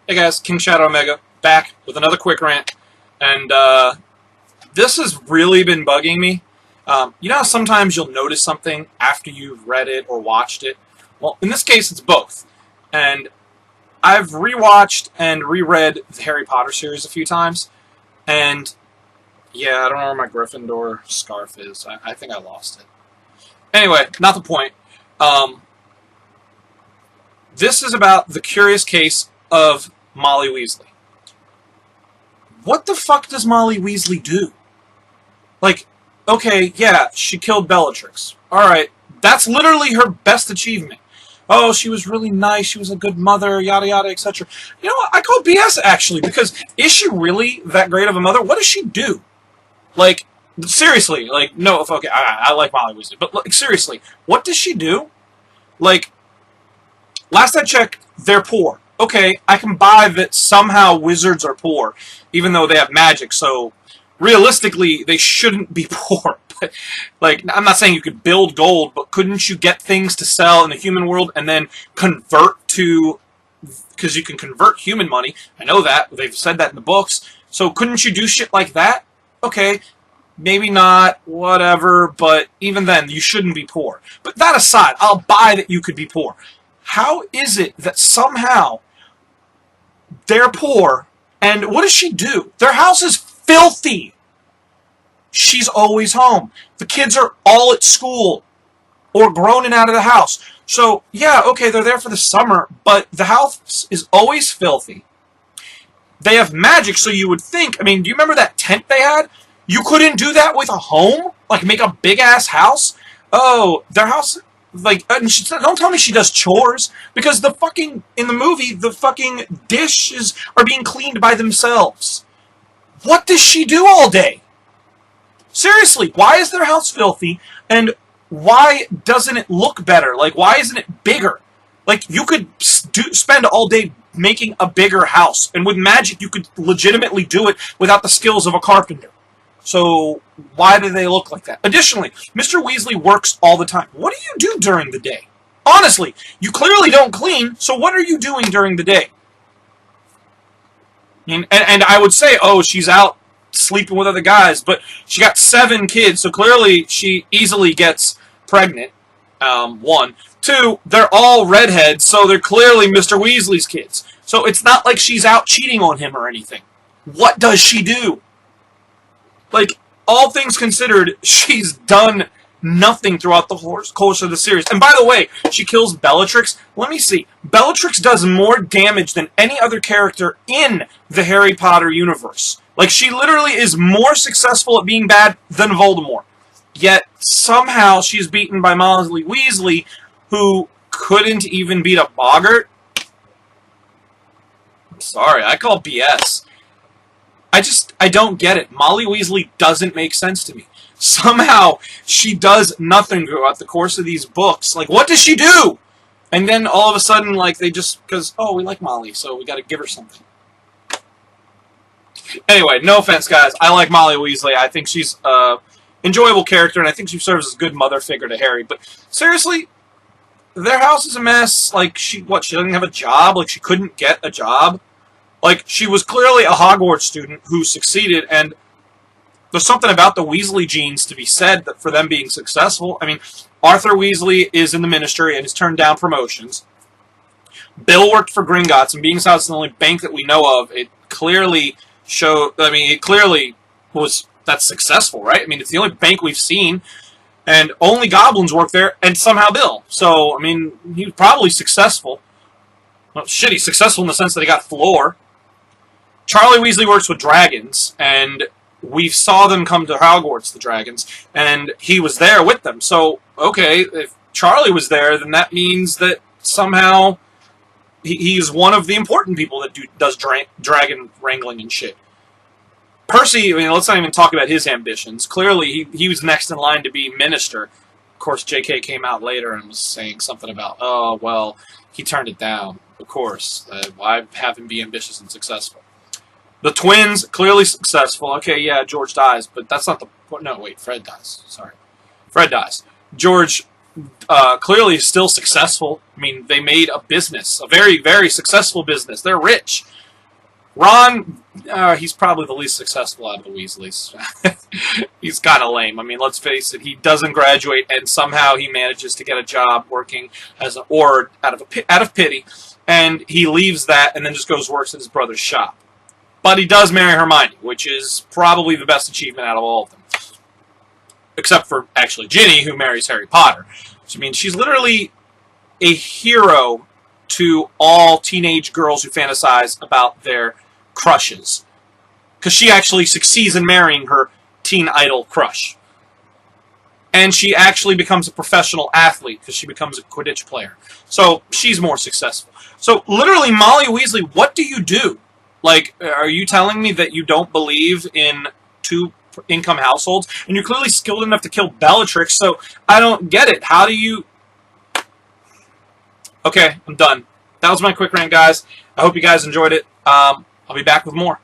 Hey guys, King Shadow Omega, back with another quick rant, and this has really been bugging me. You know how sometimes you'll notice something after you've read it or watched it? Well, in this case, it's both. And I've rewatched and reread the Harry Potter series a few times, and yeah, I don't know where my Gryffindor scarf is. I think I lost it. Anyway, not the point. This is about the curious case of Molly Weasley. What the fuck does Molly Weasley do? Like, okay, yeah, she killed Bellatrix. Alright, that's literally her best achievement. Oh, she was really nice, she was a good mother, yada yada, etc. You know what, I call BS actually, because is she really that great of a mother? What does she do? Like, seriously, like, no, okay, I like Molly Weasley, but like, seriously, what does she do? Like, last I checked, they're poor. Okay, I can buy that somehow wizards are poor, even though they have magic, so realistically, they shouldn't be poor. But, like, I'm not saying you could build gold, but couldn't you get things to sell in the human world and then convert to... Because you can convert human money. I know that. They've said that in the books. So couldn't you do shit like that? Okay, maybe not, whatever, but even then, you shouldn't be poor. But that aside, I'll buy that you could be poor. How is it that somehow they're poor, and what does she do? Their house is filthy. She's always home. The kids are all at school or grown and out of the house. So, yeah, okay, they're there for the summer, but the house is always filthy. They have magic, so you would think, I mean, do you remember that tent they had? You couldn't do that with a home? Like, make a big-ass house? Oh, their house... Like, don't tell me she does chores, because the fucking, in the movie, the fucking dishes are being cleaned by themselves. What does she do all day? Seriously, why is their house filthy, and why doesn't it look better? Like, why isn't it bigger? Like, you could spend all day making a bigger house, and with magic you could legitimately do it without the skills of a carpenter. So, why do they look like that? Additionally, Mr. Weasley works all the time. What do you do during the day? Honestly, you clearly don't clean, so what are you doing during the day? And I would say, oh, she's out sleeping with other guys, but she got 7 kids, so clearly she easily gets pregnant. 1. 2, they're all redheads, so they're clearly Mr. Weasley's kids. So it's not like she's out cheating on him or anything. What does she do? Like, all things considered, she's done nothing throughout the course of the series. And by the way, she kills Bellatrix. Let me see. Bellatrix does more damage than any other character in the Harry Potter universe. Like, she literally is more successful at being bad than Voldemort. Yet, somehow, she's beaten by Molly Weasley, who couldn't even beat a boggart. I'm sorry, I call BS. I don't get it. Molly Weasley doesn't make sense to me. Somehow, she does nothing throughout the course of these books. Like, what does she do? And then, all of a sudden, like, they just, because, oh, we like Molly, so we gotta give her something. Anyway, no offense, guys. I like Molly Weasley. I think she's an enjoyable character, and I think she serves as a good mother figure to Harry. But, seriously, their house is a mess. Like, she doesn't have a job? Like, she couldn't get a job? Like, she was clearly a Hogwarts student who succeeded, and there's something about the Weasley genes to be said that for them being successful. I mean, Arthur Weasley is in the Ministry and has turned down promotions. Bill worked for Gringotts, and being as it's the only bank that we know of, it clearly showed, I mean, it clearly was, that's successful, right? I mean, it's the only bank we've seen, and only goblins work there, and somehow Bill. So, I mean, he was probably successful. Well, shit, he's successful in the sense that he got floor. Charlie Weasley works with dragons, and we saw them come to Hogwarts, the dragons, and he was there with them. So, okay, if Charlie was there, then that means that somehow he's one of the important people that does dragon wrangling and shit. Percy, I mean, let's not even talk about his ambitions. Clearly, he was next in line to be minister. Of course, JK came out later and was saying something about, oh, well, he turned it down. Of course. Why have him be ambitious and successful? The twins, clearly successful. Okay, yeah, George dies, but that's not the point. No, wait, Fred dies. Sorry. Fred dies. George clearly still successful. I mean, they made a business, a very, very successful business. They're rich. Ron, he's probably the least successful out of the Weasleys. He's kind of lame. I mean, let's face it. He doesn't graduate, and somehow he manages to get a job working as an Ord out of pity, and he leaves that and then just goes works at his brother's shop. But he does marry Hermione, which is probably the best achievement out of all of them. Except for, actually, Ginny, who marries Harry Potter. Which means she's literally a hero to all teenage girls who fantasize about their crushes. Because she actually succeeds in marrying her teen idol crush. And she actually becomes a professional athlete because she becomes a Quidditch player. So she's more successful. So literally, Molly Weasley, what do you do? Like, are you telling me that you don't believe in two-income households? And you're clearly skilled enough to kill Bellatrix, so I don't get it. How do you... Okay, I'm done. That was my quick rant, guys. I hope you guys enjoyed it. I'll be back with more.